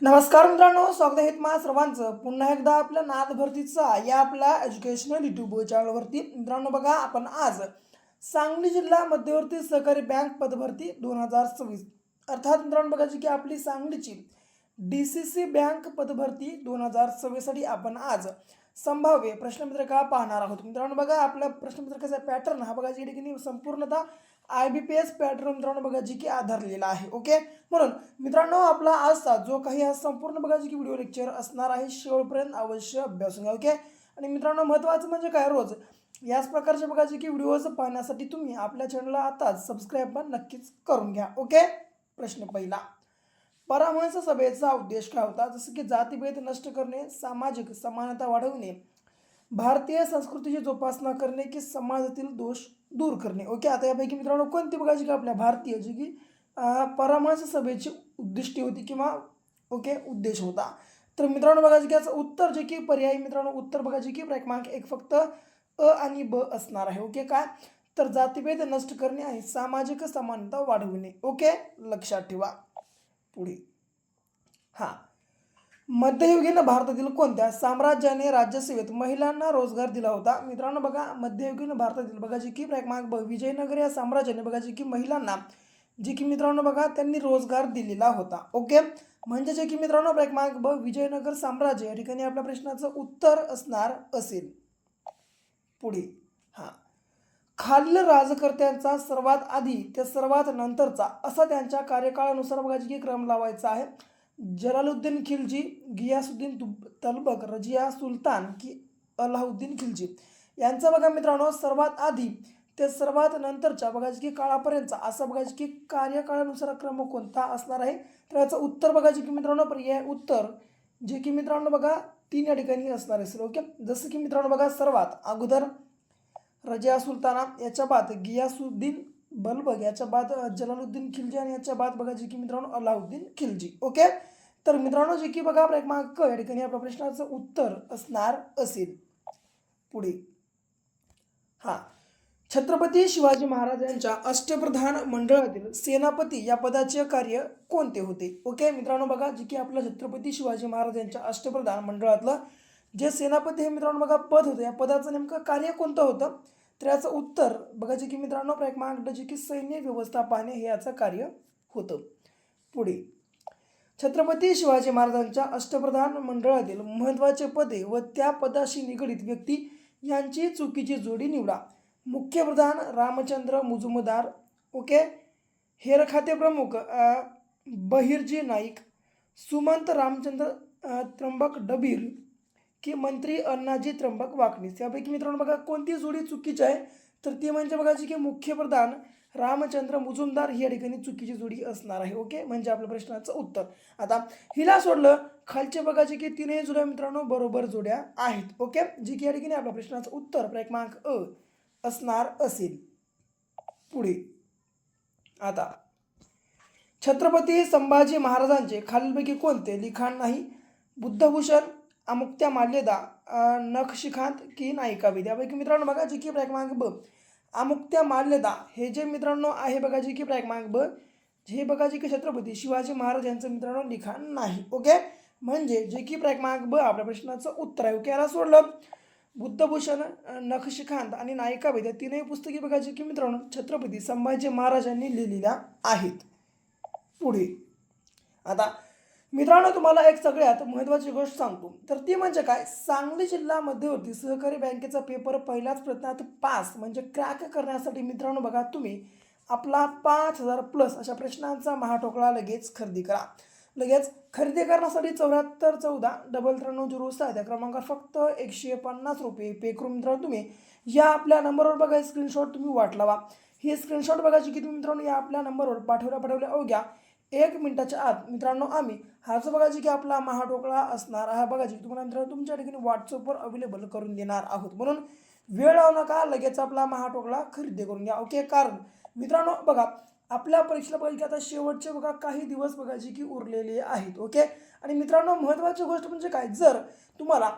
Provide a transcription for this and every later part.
नमस्कार मित्रांनो, स्वागत आहे तुम्हा सर्वांचं पुन्हा एकदा आपल्या नाद भरतीचा या आपल्या एज्युकेशनल यूट्यूब चॅनलवरती. मित्रांनो बघा, आपण आज सांगली जिल्हा मध्यवर्ती सहकारी बँक पदभरती 2026 अर्थात मित्रांनो बघा जी की आपली सांगलीची DCC बँक पदभरती 2026 साठी आपण आज संभाव्य प्रश्नपत्रिका पाहणार आहोत. मित्रांनो बघा, आपल्या प्रश्नपत्रिकेचा पॅटर्न हा बघा जी ठिकाणी संपूर्णतः IBPS पॅटर्न मित्रांनो बघा जी की आधारलेला आहे. ओके, म्हणून मित्रांनो आपला आजचा जो काही हा संपूर्ण बघा जी की व्हिडिओ लेक्चर असणार आहे, शेवटपर्यंत अवश्य अभ्यासून घ्या. ओके, आणि मित्रांनो महत्त्वाचं म्हणजे काय, रोज याच प्रकारचे बघा जी की व्हिडिओज पाहण्यासाठी तुम्ही आपल्या चॅनलला आताच सबस्क्राईब पण नक्कीच करून घ्या. ओके, प्रश्न पहिला, परामर्श सभेचा उद्देश काय होता? जसं की जातीभेद नष्ट करणे, सामाजिक समानता वाढवणे, भारतीय संस्कृतीची जोपासना करणे की समाजातील दोष दूर करणे. ओके, आता यापैकी मित्रांनो कोणती बघायची की आपल्या भारतीय जी की परामर्श सभेची उद्दिष्टे होती किंवा ओके उद्देश होता? तर मित्रांनो बघायचं की याचं उत्तर जे की पर्यायी मित्रांनो उत्तर बघायचे की क्रमांक एक फक्त अ आणि ब असणार आहे. ओके, काय तर जातीभेद नष्ट करणे आणि सामाजिक समानता वाढवणे. ओके, लक्षात ठेवा. पुढे हां, मध्ययुगीन भारतातील कोणत्या साम्राज्याने राज्यसेवेत महिलांना रोजगार दिला होता? मित्रांनो बघा, मध्ययुगीन भारतातील बघा जी की क्रमांक ब विजयनगर या साम्राज्याने बघा जी की महिलांना जी की मित्रांनो बघा त्यांनी रोजगार दिलेला होता. ओके, म्हणजे जे की मित्रांनो क्रमांक ब विजयनगर साम्राज्य या ठिकाणी आपल्या प्रश्नाचं उत्तर असणार असेल. पुढे हां, खालील राजकर्त्यांचा सर्वात आधी ते सर्वात नंतरचा असा त्यांच्या कार्यकाळानुसार बघा जी की क्रम लावायचा आहे. जलालुद्दीन खिलजी, गियासुद्दीन तलबक, रजिया सुलतान की अलाउद्दीन खिलजी यांचा बघा मित्रांनो सर्वात आधी ते सर्वात नंतरच्या बघायची की काळापर्यंतचा असा बघायची की कार्यकाळानुसार क्रम कोणता असणार आहे? तर याचं उत्तर बघायचे की मित्रांनो पर्याय उत्तर जे की मित्रांनो बघा तीन या ठिकाणी असणार असेल. ओके, जसं की मित्रांनो बघा सर्वात अगोदर रजिया सुलताना, याच्या बाद गियासुद्दीन बलबग, याच्या बाद जलालुद्दीन खिलजी आणि याच्या बाद बघा जे की मित्रांनो अलाउद्दीन खिलजी. ओके, तर मित्रांनो जे की बघा क्रमांक या ठिकाणी आपल्या प्रश्नाचं उत्तर असणार असेल. पुढे हां, छत्रपती शिवाजी महाराज यांच्या अष्टप्रधान मंडळातील सेनापती या पदाचे कार्य कोणते होते? ओके मित्रांनो बघा जे की आपलं छत्रपती शिवाजी महाराज यांच्या अष्टप्रधान मंडळातलं जे सेनापती हे मित्रांनो बघा पद होतं, या पदाचं नेमकं कार्य कोणतं होतं? तर याचं उत्तर बघा जे की मित्रांनो क्रमांक जे की सैन्य व्यवस्था पाहणे हे याचं कार्य होतं. पुढे छत्रपती शिवाजी महाराजांच्या अष्टप्रधान मंडळातील महत्त्वाचे पदे व त्या पदाशी निगडित व्यक्ती यांची चुकीची जोडी निवडा. मुख्य प्रधान रामचंद्र मुजुमदार, ओके, हेर खाते प्रमुख बहिर्जी नाईक, सुमंत रामचंद्र त्र्यंबक डबीर की मंत्री अण्णाजी त्र्यंबक वाकनीस. यापैकी मित्रांनो बघा कोणती जोडी चुकीची आहे? तर ती म्हणजे बघा जी की मुख्य प्रधान रामचंद्र मुजुमदार ही या ठिकाणी चुकीची जोडी असणार आहे. ओके, म्हणजे आपल्या प्रश्नाचं उत्तर. आता हिला सोडलं खालचे बघा जे की तीनही जोड्या मित्रांनो बरोबर जोड्या आहेत. ओके, जी की या ठिकाणी आपल्या प्रश्नाचं उत्तर क्रमांक अ असणार असेल. पुढे आता छत्रपती संभाजी महाराजांचे खालीलपैकी कोणते लिखाण नाही? बुद्धभूषण, अमुक्त्या माल्यदा, नखशिखांत की नायिकाभेद. यापैकी मित्रांनो बघा जी की क्रमांक ब अमुक्त्या माल्यदा हे जे मित्रांनो आहे बघा जी की क्रमांक ब हे बघा जी की छत्रपती शिवाजी महाराज यांचं मित्रांनो लिखाण नाही. ओके, म्हणजे जे की क्रमांक ब आपल्या प्रश्नाचं उत्तर आहे. ओके, याला सोडलं बुद्धभूषण, नखशिखांत आणि नायिकाभेद या तीनही पुस्तके बघा जी की मित्रांनो छत्रपती संभाजी महाराजांनी लिहिलेल्या आहेत. पुढे आता मित्रांनो तुम्हाला एक सगळ्यात महत्त्वाची गोष्ट सांगतो, तर ती म्हणजे काय, सांगली जिल्हा मध्यवर्ती सहकारी बँकेचा पेपर पहिल्याच प्रयत्नात पास म्हणजे क्रॅक करण्यासाठी मित्रांनो बघा तुम्ही आपला 5000 प्लस अशा प्रश्नांचा महाठोकळा लगेच खरेदी करा. लगेच खरेदी करण्यासाठी 7414 या क्रमांकावर फक्त 150 रुपये पे करून मित्रांनो तुम्ही या आपल्या नंबरवर बघा स्क्रीनशॉट तुम्ही वाट लावा. ही स्क्रीनशॉट बघायची की तुम्ही मित्रांनो या आपल्या नंबरवर पाठवल्या अवघ्या 1 मिनिटाच्या आत मित्रांनो आम्ही हा जो बघा जी की आपला महाठोकळा असणार हा बघा जी तुम्हाला मित्रांनो तुमच्या ठिकाणी व्हॉट्सअपवर अवेलेबल करून देणार आहोत. म्हणून वेळ लावू नका, लगेच आपला महाठोकळा खरेदी करून घ्या. ओके, कारण मित्रांनो बघा आपल्या परीक्षेला बघा की आता शेवटचे बघा काही दिवस बघा जी की उरलेले आहेत. ओके, आणि मित्रांनो महत्त्वाची गोष्ट म्हणजे काय, जर तुम्हाला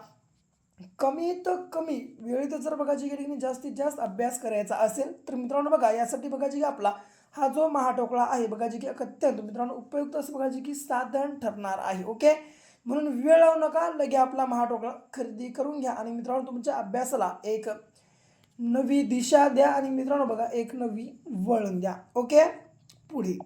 कमीत कमी वेळेत जर बघा जी की जास्तीत जास्त अभ्यास करायचा असेल तर मित्रांनो बघा यासाठी बघा जी आपला हा जो महाटोकळा आहे बघा जे की अत्यंत मित्रांनो उपयुक्त असं बघा जे की साधन ठरणार आहे. ओके, म्हणून वेळ लावू नका, लगे आपला महाटोकळा खरेदी करून घ्या आणि मित्रांनो तुमच्या अभ्यासाला एक नवी दिशा द्या आणि मित्रांनो बघा एक नवी वळण द्या. ओके, पुढे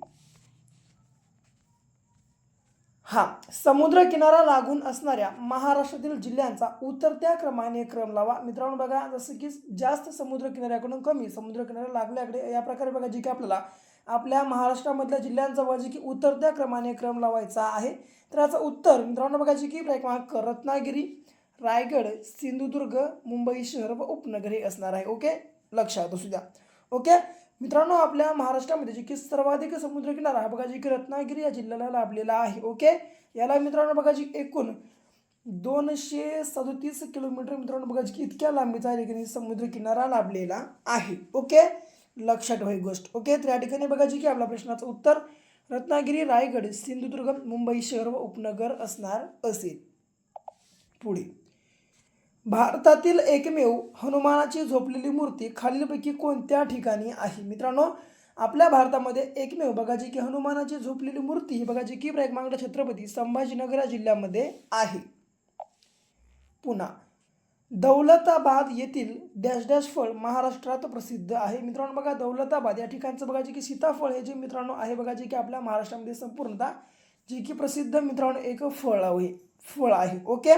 हा समुद्र किनारा लागून असणाऱ्या महाराष्ट्रातील जिल्ह्यांचा उतरत्या क्रमाने क्रम लावा. मित्रांनो बघा जसं की जास्त समुद्र किनाऱ्याकडून कमी समुद्र किनारा लागल्याकडे या प्रकारे बघा जी की आपल्याला आपल्या महाराष्ट्रामधल्या जिल्ह्यांचा बघा जी की उतरत्या क्रमाने क्रम लावायचा आहे. तर याचं उत्तर मित्रांनो बघा जी की क्रमांक रत्नागिरी, रायगड, सिंधुदुर्ग, मुंबई शहर व उपनगर हे असणार आहे. ओके, लक्षात असू द्या. ओके मित्रांनो, आपल्या महाराष्ट्रामध्ये जे की सर्वाधिक समुद्रकिनारा हा बघा जी की रत्नागिरी या जिल्ह्याला लाभलेला आहे. ओके, याला मित्रांनो बघा जी एकूण 237 किलोमीटर मित्रांनो बघा जी की इतक्या लांबीचा या ठिकाणी समुद्रकिनारा लाभलेला आहे. ओके, लक्षात ठेवा ही गोष्ट. ओके, तर या ठिकाणी बघा जी की आपल्या प्रश्नाचं उत्तर रत्नागिरी, रायगड, सिंधुदुर्ग, मुंबई शहर व उपनगर असणार असेल. पुढे भारतातील एकमेव हनुमानाची झोपलेली मूर्ती खालीलपैकी कोणत्या ठिकाणी आहे? मित्रांनो, आपल्या भारतामध्ये एकमेव बघा जी की हनुमानाची झोपलेली मूर्ती ही बघा जी की क्रमांक छत्रपती संभाजीनगर या जिल्ह्यामध्ये आहे. पुन्हा दौलताबाद येथील डॅश डॅश फळ महाराष्ट्रात प्रसिद्ध आहे. मित्रांनो बघा दौलताबाद या ठिकाणचं बघा जी की सीताफळ हे जे मित्रांनो आहे बघा जी की आपल्या महाराष्ट्रामध्ये संपूर्णतः जी की प्रसिद्ध मित्रांनो एक फळ आहे. ओके,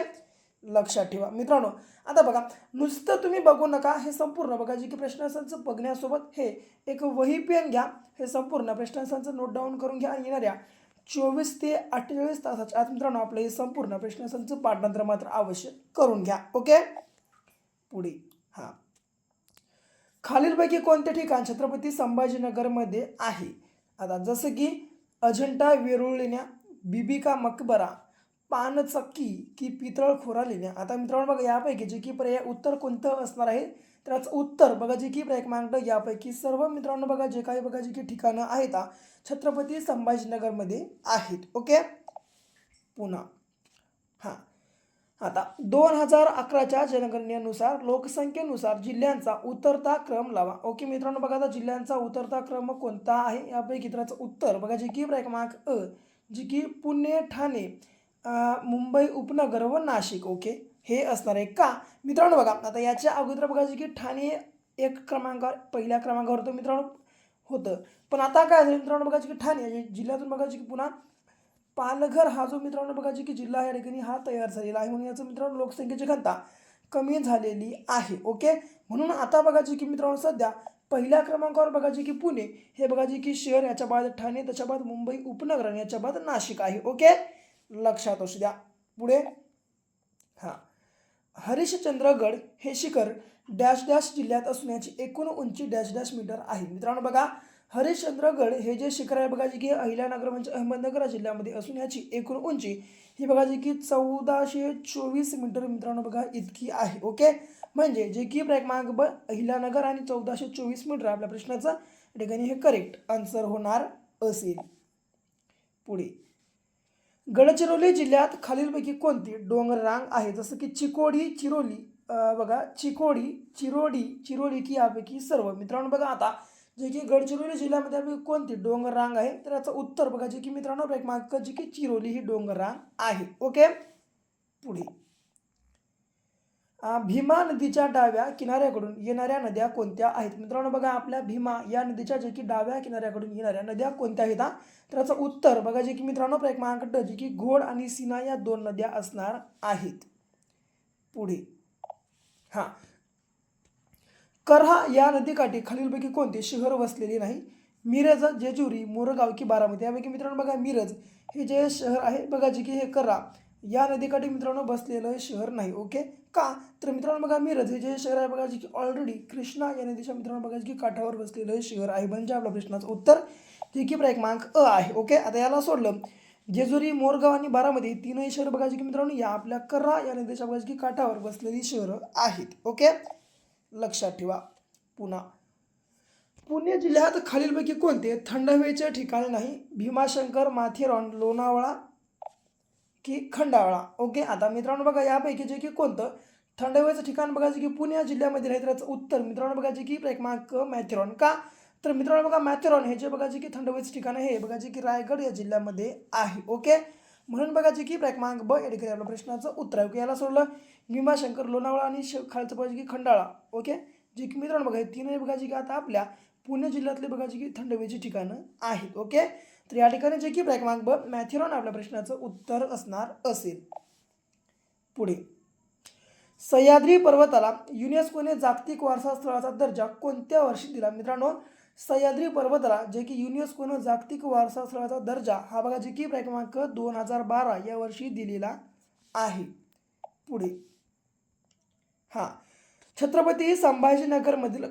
लक्षात ठेवा मित्रांनो. आता बघा नुसतं तुम्ही बघू नका, हे संपूर्ण बघा जी की प्रश्नसंच बघण्यासोबत हे एक वही पेन घ्या, हे संपूर्ण प्रश्नसंच नोट डाऊन करून घ्या आणि येणाऱ्या 24 ते 48 तासाच्या आत मित्रांनो आपलं हे संपूर्ण प्रश्नसंच पाठांतर मात्र अवश्य करून घ्या. ओके, पुढे हा खालीलपैकी कोणते ठिकाण छत्रपती संभाजीनगरमध्ये आहे? आता जसं की अजिंठा वेरूळ लेण्या, बीबी का मकबरा, पानचक्की की पितळखोरा लेण्या. आता मित्रांनो बघा यापैकी जे की पर्याय उत्तर कोणतं असणार आहे? तर याचं उत्तर बघा जे की क्रमांक यापैकी सर्व मित्रांनो बघा जे काही बघा जी की ठिकाणं आहेत छत्रपती संभाजीनगरमध्ये आहेत. ओके, पुन्हा हां आता 2011च्या जनगणनेनुसार लोकसंख्येनुसार जिल्ह्यांचा उतरता क्रम लावा. ओके मित्रांनो बघा आता जिल्ह्यांचा उतरता क्रम कोणता आहे यापैकी त्याचं उत्तर बघा जे की क्रमांक अ जी की पुणे, ठाणे, मुंबई उपनगर व नाशिक. ओके, हे असणार आहे का मित्रांनो. बघा आता याच्या अगोदर बघा जे की ठाणे एक क्रमांकावर पहिल्या क्रमांकावर होतं मित्रांनो होतं, पण आता काय झालं मित्रांनो बघा जे की ठाणे जिल्ह्यातून बघा जे की पुन्हा पालघर हा जो मित्रांनो बघा जी की जिल्हा या ठिकाणी हा तयार झालेला आहे, म्हणून याचं मित्रांनो लोकसंख्येची घनता कमी झालेली आहे. ओके, म्हणून आता बघा जी की मित्रांनो सध्या पहिल्या क्रमांकावर बघा जी की पुणे हे बघा जी की शहर, याच्या बाद ठाणे, त्याच्या बाद मुंबई उपनगर आणि याच्या बाद नाशिक आहे. ओके, लक्षात असू द्या. पुढे हां हरिश्चंद्रगड हे शिखर डॅश डॅश जिल्ह्यात असून याची एकूण उंची डॅश डॅश मीटर आहे. मित्रांनो बघा हरिश्चंद्रगड हे जे शिखर आहे बघा जी की अहिल्यानगर म्हणजे अहमदनगर जिल्ह्यामध्ये असून याची एकूण उंची ही बघा जी की 1424 मीटर मित्रांनो बघा इतकी आहे. ओके, म्हणजे जे की क्रमांक ब अहिल्यानगर आणि 1424 मीटर आपल्या प्रश्नाचं ठिकाणी हे करेक्ट आन्सर होणार असेल. पुढे गडचिरोली जिल्ह्यात खालीलपैकी कोणती डोंगर रांग आहे? जसं की चिकोडी, चिरोली बघा चिकोडी, चिरोली की यापैकी सर्व. मित्रांनो बघा आता जे की गडचिरोली जिल्ह्यामध्ये यापैकी कोणती डोंगर रांग आहे? तर याचं उत्तर बघा जे की मित्रांनो क्रमांक जी की चिरोली ही डोंगर रांग आहे. ओके, पुढे भीमा नदीच्या डाव्या किनाऱ्याकडून येणाऱ्या नद्या कोणत्या आहेत? मित्रांनो बघा आपल्या भीमा या नदीच्या जे की डाव्या किनाऱ्याकडून येणाऱ्या नद्या कोणत्या आहेत? तर याचं उत्तर बघा जे की मित्रांनो क्रमांक ड जे की घोड आणि सीना या दोन नद्या असणार आहेत. पुढे हां करहा या नदीकाठी खालीलपैकी कोणते शहर वसलेले नाही? मिरज, जेजुरी, मोरगाव की बारामती. यापैकी मित्रांनो बघा मिरज हे जे शहर आहे बघा जे की हे करहा या नदीकाठी मित्रांनो बसलेलं शहर नाही. ओके, का तर मित्रांनो बघा मिरज हे जे शहर आहे बघा जे की ऑलरेडी कृष्णा या नदीच्या मित्रांनो बघा की काठावर बसलेलं शहर आहे, म्हणजे आपल्या प्रश्नाचं उत्तर जे की क्रमांक अ आहे. ओके, आता याला सोडलं जेजुरी, मोरगाव आणि बारामती तीनही शहर बघा की मित्रांनो या आपल्या करहा या नदीच्या बघा की काठावर बसलेली शहरं आहेत. ओके, लक्षात ठेवा. पुन्हा पुणे जिल्ह्यात खालीलपैकी कोणते थंड हवेचे ठिकाण नाही? भीमाशंकर, माथेरान, लोणावळा की खंडाळा. ओके, आता मित्रांनो बघा यापैकी जे की कोणतं थंड हवेचं ठिकाण बघा जे की पुणे जिल्ह्यामध्ये नाही, तर याचं उत्तर मित्रांनो बघा जे की क्रमांक माथेरान. का तर मित्रांनो बघा मॅथेरॉन हे जे बघा जे की थंड हवेचे ठिकाण आहे हे बघा जे की रायगड या जिल्ह्यामध्ये आहे. ओके, म्हणून बघा जे की क्रमांक ब या ठिकाणी आपल्या प्रश्नाचं उत्तर आहे. ओके, याला सोडलं भीमाशंकर, लोणावळा आणि खालचं बघा जे की खंडाळा. ओके, जे की मित्रांनो बघा हे तीनही बघा जे की आता आपल्या पुणे जिल्ह्यातले बघा जे की थंड हवेची ठिकाणं आहेत. ओके, तर या ठिकाणी जे की क्रमांक ब मॅथेरॉन आपल्या प्रश्नाचं उत्तर असणार असेल. पुढे, सह्याद्री पर्वताला युनेस्कोने जागतिक वारसा स्थळाचा दर्जा कोणत्या वर्षी दिला? मित्रांनो, सह्याद्री पर्वताला जे की युनेस्कोने जागतिक वारसा स्थळाचा दर्जा हा बघा जे की क्रमांक 2012 या वर्षी दिलेला आहे. पुढे, हा छत्रपती संभाजीनगरमधील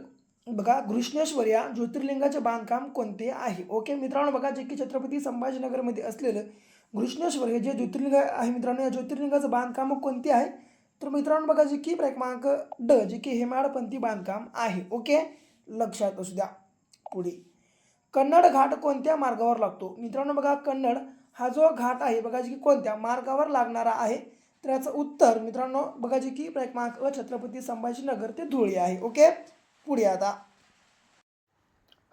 बघा घृष्णेश्वर या ज्योतिर्लिंगाचे बांधकाम कोणते आहे? ओके मित्रांनो, बघा जे की छत्रपती संभाजीनगरमध्ये असलेलं घृष्णेश्वर हे जे ज्योतिर्लिंग आहे मित्रांनो, या ज्योतिर्लिंगाचं बांधकाम कोणते आहे? तर मित्रांनो बघा जे की क्रमांक ड जे की हेमाडपंथी बांधकाम आहे. ओके, लक्षात असू द्या. पुढे, कन्नड घाट कोणत्या मार्गावर लागतो? मित्रांनो बघा कन्नड हा जो घाट आहे बघा जे की कोणत्या मार्गावर लागणारा आहे? तर याचं उत्तर मित्रांनो बघा जे की क्रमांक छत्रपती संभाजीनगर ते धुळे आहे. ओके, पुढे आता,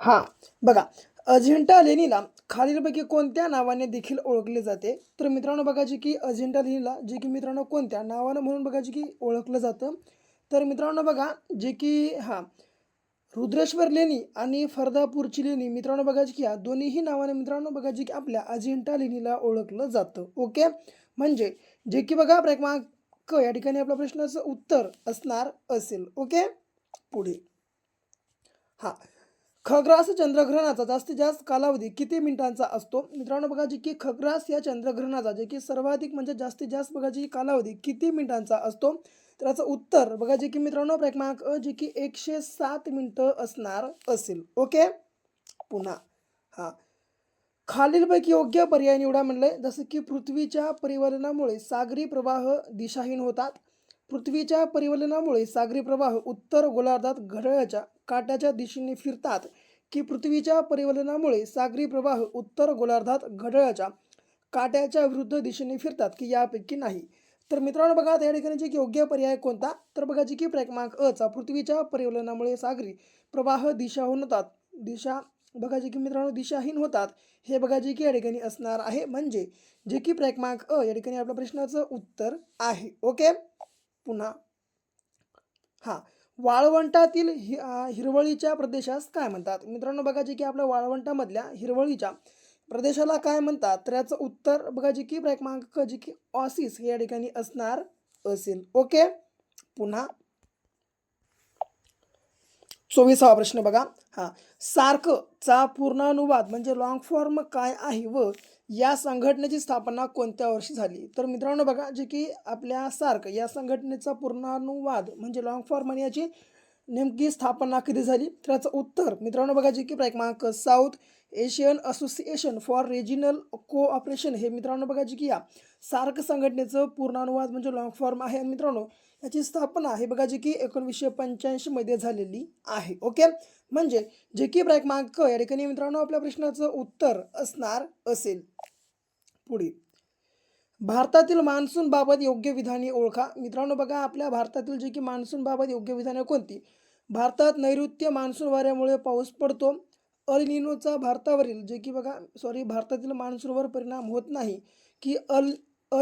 हा बघा अजिंठा लेणीला खालीलपैकी कोणत्या नावाने देखील ओळखले जाते? तर मित्रांनो बघा जे की अजिंठा लेणीला जे की मित्रांनो कोणत्या नावानं म्हणून बघा जे की ओळखलं जातं? तर मित्रांनो बघा जे की रुद्रेश्वर लेणी आणि फरदापूरची लेणी मित्रांनो बघा जे की या दोन्हीही नावाने मित्रांनो बघा जे की आपल्या अजिंठा लेणीला ओळखलं जातं. ओके, म्हणजे जे की बघा क्रमांक या ठिकाणी आपल्या प्रश्नाचं उत्तर असणार असेल. ओके, पुढे, हा खग्रास चंद्रग्रहणाचा जास्तीत जास्त कालावधी किती मिनिटांचा असतो? मित्रांनो बघा जे की खग्रास या चंद्रग्रहणाचा जे की सर्वाधिक म्हणजे जास्तीत जास्त बघा जी कालावधी किती मिनिटांचा असतो? तर याचं उत्तर बघा जे की मित्रांनो क्रमांक जे की 107 मिनिटं असणार असेल. ओके, पुन्हा, हा खालीलपैकी योग्य पर्याय निवडा म्हणलंय. जसं की पृथ्वीच्या परिवलनामुळे सागरी प्रवाह दिशाहीन होतात. पृथ्वीच्या परिवलनामुळे सागरी प्रवाह उत्तर गोलार्धात घड्याळाच्या काट्याच्या दिशेने फिरतात, की पृथ्वीच्या परिवलनामुळे सागरी प्रवाह उत्तर गोलार्धात घड्याळाच्या काट्याच्या विरुद्ध दिशेने फिरतात, की यापैकी नाही? तर मित्रांनो बघा या ठिकाणी जे की योग्य पर्याय कोणता? तर बघा जी की क्रमांक अ चा पृथ्वीच्या परिवलनामुळे सागरी प्रवाह दिशाहून होतात. दिशा बघा जे की मित्रांनो दिशाहीन होतात, हे बघा जे की या ठिकाणी असणार आहे. म्हणजे जे की क्रमांक अ या ठिकाणी आपल्या प्रश्नाचं उत्तर आहे. ओके, पुन्हा, हा वाळवंटातील हिरवळीच्या प्रदेशास काय म्हणतात? मित्रांनो बघा जे की आपल्या वाळवंटामधल्या हिरवळीच्या प्रदेशाला काय म्हणतात? तर याचं उत्तर बघा जे की क्रमांक जे की ऑसिस हे या ठिकाणी असणार असेल. ओके, पुन्हा 24वा प्रश्न बघा, हा सार्कचा पूर्णानुवाद म्हणजे लॉंग फॉर्म काय आहे व या संघटनेची स्थापना कोणत्या वर्षी झाली? तर मित्रांनो बघा जे की आपल्या सार्क या संघटनेचा पूर्णानुवाद म्हणजे लॉंग फॉर्म आणि याची नेमकी स्थापना कधी झाली? तर याचं उत्तर मित्रांनो बघा जे की क्रमांक south Asian association for regional cooperation हे मित्रांनो बघा जे की या सार्क संघटनेचं पूर्णानुवाद म्हणजे लॉंग फॉर्म आहे. आणि मित्रांनो याची स्थापना हे बघा जे की 1985 मध्ये झालेली आहे. ओके, म्हणजे जे की क्रमांक या ठिकाणी मित्रांनो आपल्या प्रश्नाचं उत्तर असणार असेल. पुढे, भारतातील मान्सून बाबत योग्य विधाने ओळखा. मित्रांनो बघा आपल्या भारतातील जे की मान्सून बाबत योग्य विधाने कोणती? भारतात नैऋत्य मान्सून वाऱ्यामुळे पाऊस पडतो. अल निनोचा भारतावरील जे की बघा भारतातील मान्सूनवर परिणाम होत नाही, की अल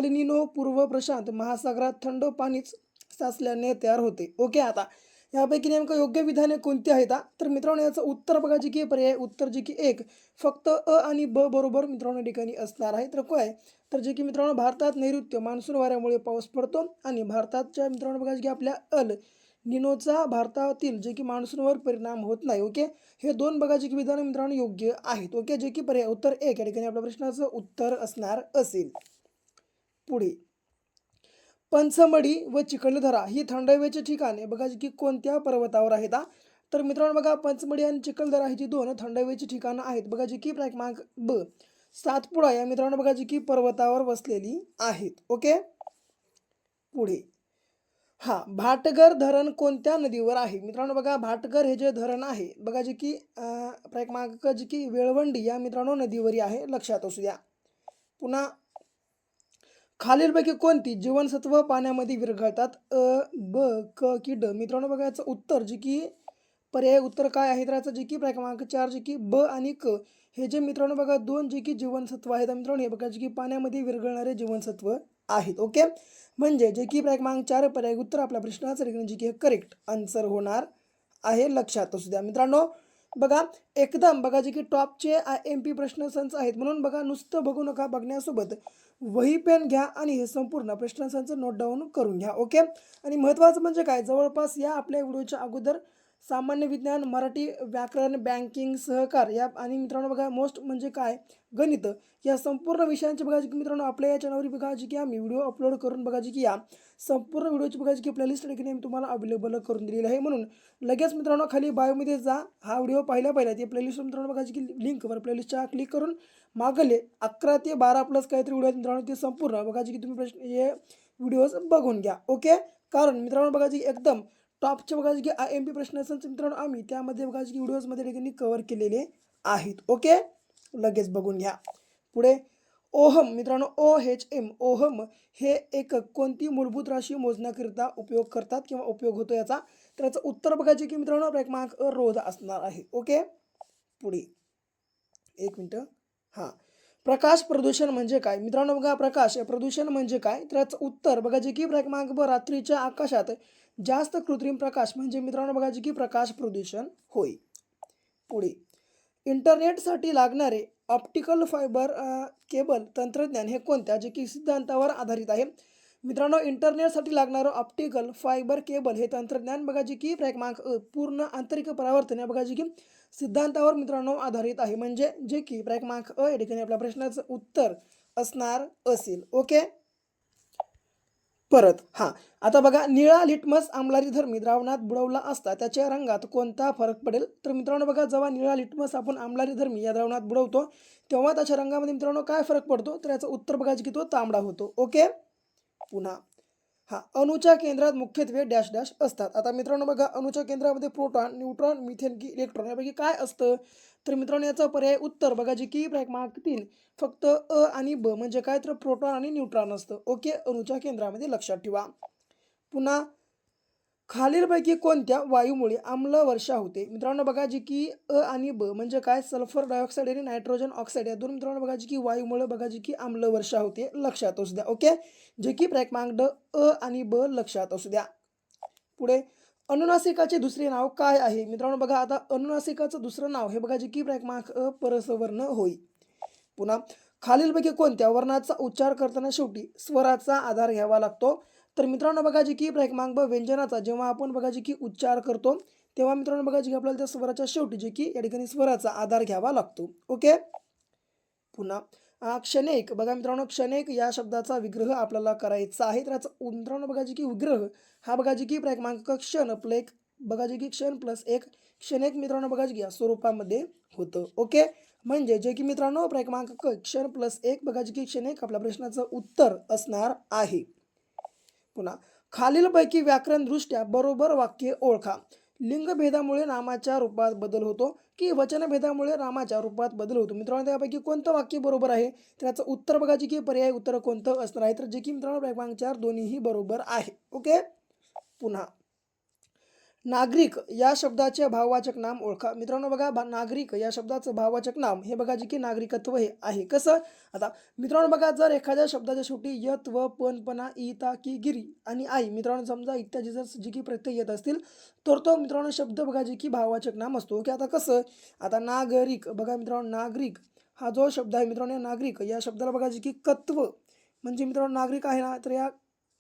निनो पूर्व प्रशांत महासागरात थंड पाणीच साचल्याने तयार होते. ओके, आता यापैकी नेमकं योग्य विधाने कोणती आहेत? तर मित्रांनो याचं उत्तर बघा जे की पर्याय उत्तर जे की एक फक्त अ आणि ब बरोबर मित्रांनो ठिकाणी असणार आहे. तर काय? तर जे की मित्रांनो भारतात नैऋत्य मान्सून वाऱ्यामुळे पाऊस पडतो आणि भारताच्या मित्रांनो बघा की आपल्या निनोचा भारतातील जे की मान्सूनवर परिणाम होत नाही. ओके, हे दोन बघा जे की विधान मित्रांनो योग्य आहेत. ओके, जे की पर्याय उत्तर एक या ठिकाणी आपल्या प्रश्नाचं उत्तर असणार असेल. पुढे, पंचमढी व चिखलदरा ही थंड हवेची ठिकाणे बघा जी की कोणत्या पर्वतावर आहेत? तर मित्रांनो बघा पंचमढी आणि चिखलदरा ही जी दोन थंड हवेची ठिकाणं आहेत बघा जी की क्रमांक ब सातपुडा या मित्रांनो बघा जी की पर्वतावर वसलेली आहेत. ओके, पुढे, भाटगर धरण कोणत्या नदीवर आहे? मित्रांनो बघा भाटगर हे जे धरण आहे बघा जे की क्रमांक जी की वेळवंडी या मित्रांनो नदीवरी आहे. लक्षात असू द्या. पुन्हा, खालीलपैकी कोणती जीवनसत्व पाण्यामध्ये विरघळतात? ब क की ड? मित्रांनो बघा याचं उत्तर जे की पर्याय उत्तर काय आहे तर याचं जे की क्रमांक 4 जे की ब आणि क हे जे मित्रांनो बघा दोन जे की जीवनसत्व आहेत मित्रांनो, हे बघा जे की पाण्यामध्ये विरघळणारे जीवनसत्व आहेत. ओके, म्हणजे जे की क्रमांक 4 पर्याय उत्तर आपल्या प्रश्नाचं ठिकाणी जे की करेक्ट आन्सर होणार आहे. लक्षात असू द्या मित्रांनो. बघा एकदम बघा जे की टॉपचे MP प्रश्नसंच आहेत, म्हणून बघा नुसतं बघू नका, बघण्यासोबत वही पेन घ्या आणि हे संपूर्ण प्रश्नसंच नोट डाऊन करून घ्या. ओके, आणि महत्त्वाचं म्हणजे काय, जवळपास या आपल्या व्हिडिओच्या अगोदर सामान्य विज्ञान, मराठी, व्याकरण, बँकिंग, सहकार या आणि मित्रांनो बघा मोस्ट म्हणजे काय गणित या संपूर्ण विषयांचे बघा की मित्रांनो आपल्या या चॅनलवर बघा की आम्ही व्हिडिओ अपलोड करून बघा की या संपूर्ण व्हिडिओची बघा की प्लेलिस्ट ठिकाणी तुम्हाला अवेलेबल करून दिलेली आहे. म्हणून लगेच मित्रांनो खाली बायोमध्ये जा, हा व्हिडिओ पहिल्या ते प्लेलिस्ट मित्रांनो बघा की लिंकवर प्लेलिस्टच्या क्लिक करून मागले 11 ते 12 प्लस काहीतरी व्हिडिओ मित्रांनो ते संपूर्ण बघा की तुम्ही प्रश्न हे व्हिडिओज बघून घ्या. ओके, कारण मित्रांनो बघा की एकदम टॉपचे बघा की MP प्रश्नांचे मित्रांनो आम्ही त्यामध्ये बघा की व्हिडिओजमध्ये ठिकाणी कव्हर केलेले आहेत. ओके, लगेच बघून घ्या. पुढे ओहम मित्रांनो, OHM ओहम हे एकक कोणती मूलभूत राशी मोजण्याकरिता उपयोग करतात किंवा उपयोग होतो याचा, तर याचं उत्तर बघायचे की मित्रांनो क्रमांक रोध असणार आहे. ओके, पुढे एक मिनटं. हां, प्रकाश प्रदूषण म्हणजे काय मित्रांनो, बघा प्रकाश प्रदूषण म्हणजे काय, तर याचं उत्तर बघा जे की क्रमांक रात्रीच्या आकाशात जास्त कृत्रिम प्रकाश म्हणजे मित्रांनो बघा जे की प्रकाश प्रदूषण होय. पुढे इंटरनेटसाठी लागणारे ऑप्टिकल फायबर केबल तंत्रज्ञान हे कोणत्या जे की सिद्धांतावर आधारित आहे. मित्रांनो इंटरनेटसाठी लागणारं ऑप्टिकल फायबर केबल हे तंत्रज्ञान बघा जे की क्रमांक पूर्ण आंतरिक परावर्तन या बघा जे की सिद्धांतावर मित्रांनो आधारित आहे, म्हणजे जे की क्रमांक या ठिकाणी आपल्या प्रश्नाचं उत्तर असणार असेल. ओके, परत हां, आता बघा निळा लिटमस आम्लारीधर्मी द्रावणात बुडवला असता त्याच्या रंगात कोणता फरक पडेल, तर मित्रांनो बघा जेव्हा निळा लिटमस आपण आम्लारीधर्मी या द्रावणात बुडवतो तेव्हा त्याच्या रंगामध्ये मित्रांनो काय फरक पडतो, तर याचं उत्तर बघायचं की तो तांबडा होतो. ओके, पुन्हा हां, अणूच्या केंद्रात मुख्यत्वे डॅश डॅश असतात. आता मित्रांनो बघा अणूच्या केंद्रामध्ये प्रोटॉन, न्यूट्रॉन, मिथेन की इलेक्ट्रॉन यापैकी काय असतं, तर मित्रांनो याचा पर्याय उत्तर बघा जे की क्रमांक 3 फक्त आणि ब म्हणजे काय, तर प्रोटॉन आणि न्यूट्रॉन असतं. ओके, अणूच्या केंद्रामध्ये लक्षात ठेवा. पुन्हा खालीलपैकी कोणत्या वायूमुळे आम्ल वर्षा होते, मित्रांनो बघा जी की आणि ब म्हणजे काय, सल्फर डायऑक्साईड आणि नायट्रोजन ऑक्साईड या दोन मित्रांनो बघा जी की वायूमुळे बघा जी की आम्ल वर्षा होते. लक्षात असू द्या. ओके, जे की क्रमांक आणि ब लक्षात असू द्या. पुढे अनुनासिकाचे दुसरे नाव काय आहे, मित्रांनो बघा आता अनुनासिकाचं दुसरं नाव हे बघा जे की क्रमांक परसवर्ण होय. पुन्हा खालीलपैकी कोणत्या वर्णाचा उच्चार करताना शेवटी स्वराचा आधार घ्यावा लागतो, तर मित्रांनो बघा जी की क्रमांक व्यंजनाचा जेव्हा आपण बघा जी की उच्चार करतो तेव्हा मित्रांनो बघा जी की आपल्याला त्या स्वराच्या शेवटी जे की या ठिकाणी स्वराचा आधार घ्यावा लागतो. ओके, पुन्हा क्षणिक बघा मित्रांनो, क्षणिक या शब्दाचा विग्रह आपल्याला करायचा आहे, तर याचा मित्रांनो बघा जी की विग्रह हा बघा जी की क्रमांक क्षण प्लेक बघा जी की क्षण प्लस एक क्षणिक मित्रांनो बघा जी की या स्वरूपामध्ये होतं. ओके, म्हणजे जे की मित्रांनो क्रमांक क्षण प्लस एक बघा जी की क्षणिक आपल्या प्रश्नाचं उत्तर असणार आहे. पुन्हा खालीलपैकी व्याकरणदृष्ट्या बरोबर वाक्य ओळखा. लिंगभेदामुळे नामाच्या रूपात बदल होतो की वचनभेदामुळे नामाच्या रूपात बदल होतो, मित्रांनो त्यापैकी कोणतं वाक्य बरोबर आहे, तर याचं उत्तर बघा जे की पर्याय उत्तर कोणतं असणार आहे, तर जे की मित्रांनो क्रमांक 4 दोन्हीही बरोबर आहे. ओके, पुन्हा नागरिक या शब्दाचे भाववाचक नाम ओळखा. मित्रांनो बघा नागरिक या शब्दाचं भाववाचक नाम हे बघा जे की नागरिकत्व हे आहे. कसं, आता मित्रांनो बघा जर एखाद्या शब्दाच्या शेवटी यत व पण, पणा, ईता की गिरी आणि आई मित्रांनो समजा इत्यादी जर जे की प्रत्यय येत असतील तर तो मित्रांनो शब्द बघा जे की भाववाचक नाम असतो. की आता कसं, आता नागरिक बघा मित्रांनो नागरिक हा जो शब्द आहे मित्रांनो नागरिक या शब्दाला बघा जे की कत्व म्हणजे मित्रांनो नागरिक आहे ना, तर या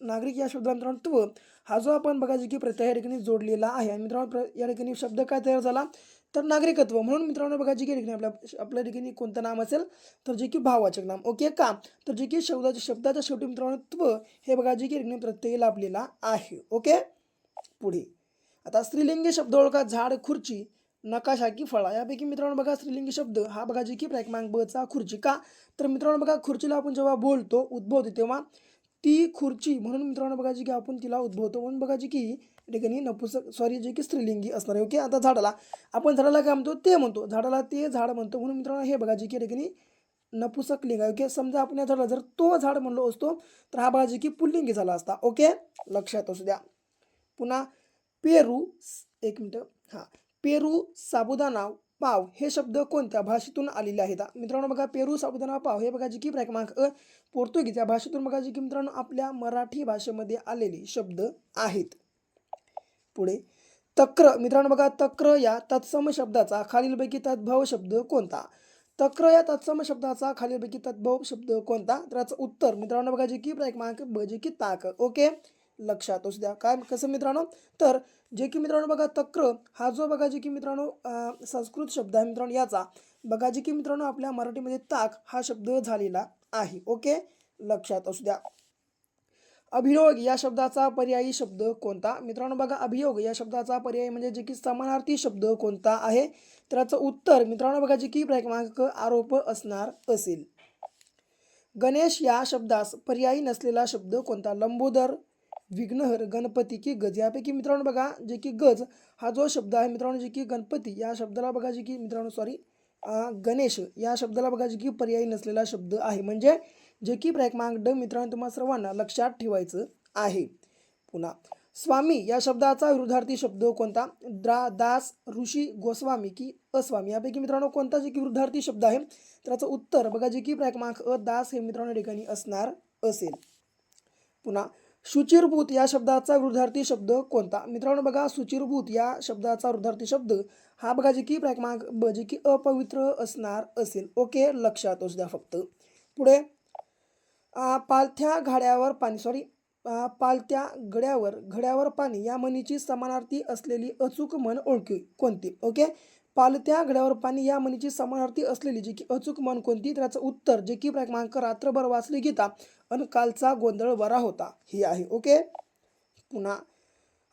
नागरिक या शब्दाला मित्रांनो त्व हा जो आपण बघा जे की प्रत्यय या ठिकाणी जोडलेला आहे आणि मित्रांनो या ठिकाणी शब्द काय तयार झाला, तर नागरिकत्व. म्हणून मित्रांनो बघा जे की ठिकाणी आपल्या ठिकाणी कोणतं नाम असेल, तर जे की भाववाचक नाम. ओके का, तर जे की शब्दाच्या शेवटी मित्रांनो त्व हे बघा जे की ठिकाणी प्रत्यय लाभलेला आहे. ओके, पुढे आता स्त्रीलिंगी शब्द ओळखा. झाड, खुर्ची, नकाशा की फळा यापैकी मित्रांनो बघा स्त्रीलिंगी शब्द हा बघा जे की क्रमांक ब चा खुर्ची. का, तर मित्रांनो बघा खुर्चीला आपण जेव्हा बोलतो उद्भवतो तेव्हा ती खुर्ची म्हणून मित्रांनो बघा जी की आपण तिला उद्भवतो म्हणून बघा जी की ठिकाणी नपुसक सॉरी जे की स्त्रीलिंगी असणार आहे. ओके, आता झाडाला आपण झाडाला काय म्हणतो, ते म्हणतो, झाडाला ते झाड म्हणतो म्हणून मित्रांनो हे बघा जी की ठिकाणी नपुसक लिंग आहे. ओके, समजा आपण या झाडाला जर तो झाड म्हणलो असतो तर हा बघा जी की पुल्लिंगी झाला असता. ओके, लक्षात असू द्या. पुन्हा पेरू एक मिनटं. हां, पेरू साबुदाणा पाव हे शब्द कोणत्या भाषेतून आलेले आहेत? मित्रांनो बघा, पेरू साबुदाणा पाव हे बघा जे की क्रमांक पोर्तुगीज या भाषेतून बघा जे की मित्रांनो आपल्या मराठी भाषेमध्ये आलेले शब्द आहेत. पुढे तक्र. मित्रांनो बघा, तक्र या तत्सम शब्दाचा खालीलपैकी तद्भव शब्द कोणता? तक्र या तत्सम शब्दाचा खालीलपैकी तद्भव शब्द कोणता? तर याचं उत्तर मित्रांनो बघा जे की क्रमांक ब जे की ताक. ओके, लक्षात असू द्या. काय कसं मित्रांनो, तर जे की मित्रांनो बघा तक्र हा जो बघा जे की मित्रांनो संस्कृत शब्द आहे मित्रांनो, याचा बघा जे की मित्रांनो आपल्या मराठीमध्ये ताक हा शब्द झालेला आहे. ओके, लक्षात असू द्या. अभियोग या शब्दाचा पर्यायी शब्द कोणता? मित्रांनो बघा, अभियोग या शब्दाचा पर्याय म्हणजे जे की समानार्थी शब्द कोणता आहे? तर याचं उत्तर मित्रांनो बघा जे की क्रमांक आरोप असणार असेल. गणेश या शब्दास पर्यायी नसलेला शब्द कोणता? लंबोदर, विघ्नहर, गणपती की गज. यापैकी मित्रांनो बघा जे की गज हा जो शब्द आहे मित्रांनो जे की गणपती या शब्दाला बघा जे की मित्रांनो गणेश या शब्दाला बघा जे की पर्यायी नसलेला शब्द आहे. म्हणजे जे की क्रमांक ड मित्रांनो तुम्हाला सर्वांना लक्षात ठेवायचं आहे. पुन्हा स्वामी या शब्दाचा विरुद्धार्थी शब्द कोणता? दास, ऋषी, गोस्वामी की अस्वामी. यापैकी मित्रांनो कोणता जे की विरुद्धार्थी शब्द आहे? तर याचं उत्तर बघा जे की क्रमांक दास हे मित्रांनो ठिकाणी असणार असेल. पुन्हा शुचिरभूत या शब्दाचा विरुद्धार्थी शब्द कोणता? मित्रांनो बघा, शुचिरभूत या शब्दाचा विरुद्धार्थी शब्द हा बघा जे की क्रमांक ब जे की अपवित्र असणार असेल. ओके, लक्षात असू द्या फक्त. पुढे पालथ्या घड्यावर पाणी पालत्या घड्यावर पाणी या म्हणीची समानार्थी असलेली अचूक म्हण ओळखी कोणती? ओके, पालत्या घड्यावर पाणी या म्हणीची समानार्थी असलेली जी की अचूक म्हण कोणती? तर याचं उत्तर जे की क्रमांक रात्रभर वाचली गीता आणि कालचा गोंधळ बरा होता ही आहे. ओके, पुन्हा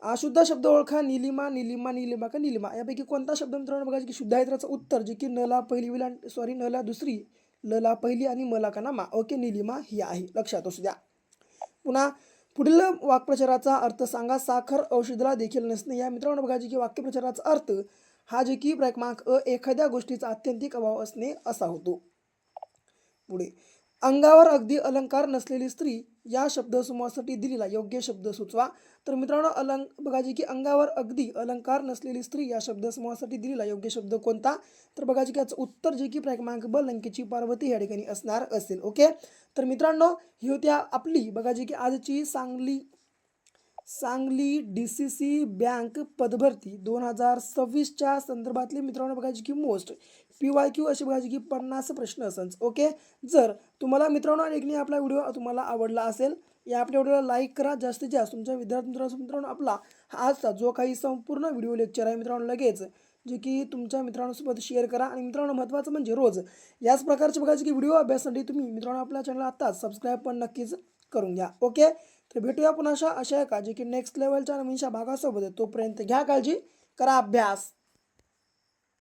अशुद्ध शब्द ओळखा. निलिमा, निलिमा, निलिमा का निलिमा. यापैकी कोणता शब्द मित्रांनो बघा की शुद्ध आहे? त्याचं उत्तर जे की नला पहिली नला दुसरी, लला पहिली आणि मला का ना मा. ओके, निलिमा ही आहे. लक्षात असू द्या. पुन्हा पुढील वाक्प्रचाराचा अर्थ सांगा. साखर औषधाला देखील नसणे. या मित्रांनो बघा जे की वाक्यप्रचाराचा अर्थ हा जे की क्रमांक एखाद्या गोष्टीचा आत्यंतिक अभाव असणे असा होतो. पुढे अंगावर अगदी अलंकार नसलेली स्त्री या शब्दसमूहासाठी दिलेला योग्य शब्द सुचवा. तर मित्रांनो बघा जे की अंगावर अगदी अलंकार नसलेली स्त्री या शब्दसमूहासाठी दिलेला योग्य शब्द कोणता? तर बघा जे की याचं उत्तर जे की क्रमांक ब लंकेची पार्वती या ठिकाणी असणार असेल. ओके, तर मित्रांनो ही होती आपली बघा जे की आजची सांगली DCC बँक पदभरती 2026च्या संदर्भातले मित्रांनो बघा जी की मोस्ट PYQ असे बघा जी की 50 प्रश्न असंच. ओके, जर तुम्हाला मित्रांनो आणि आपला व्हिडिओ तुम्हाला आवडला असेल, या आपल्या व्हिडिओला लाईक करा. जास्तीत जास्त तुमच्या मित्रांनो आपला आजचा जो काही संपूर्ण व्हिडिओ लेक्चर आहे मित्रांनो लगेच जे की तुमच्या मित्रांसोबत शेअर करा. आणि मित्रांनो महत्त्वाचं म्हणजे रोज याच प्रकारचे बघा जे की व्हिडिओ अभ्यासासाठी तुम्ही मित्रांनो आपल्या चॅनलला आत्ताच सबस्क्राईब पण नक्कीच करून घ्या. ओके, तर भेटूया पुन्हा अशा एका जे की नेक्स्ट लेवलच्या नवीनशा भागासोबत. तोपर्यंत घ्या काळजी, करा अभ्यास.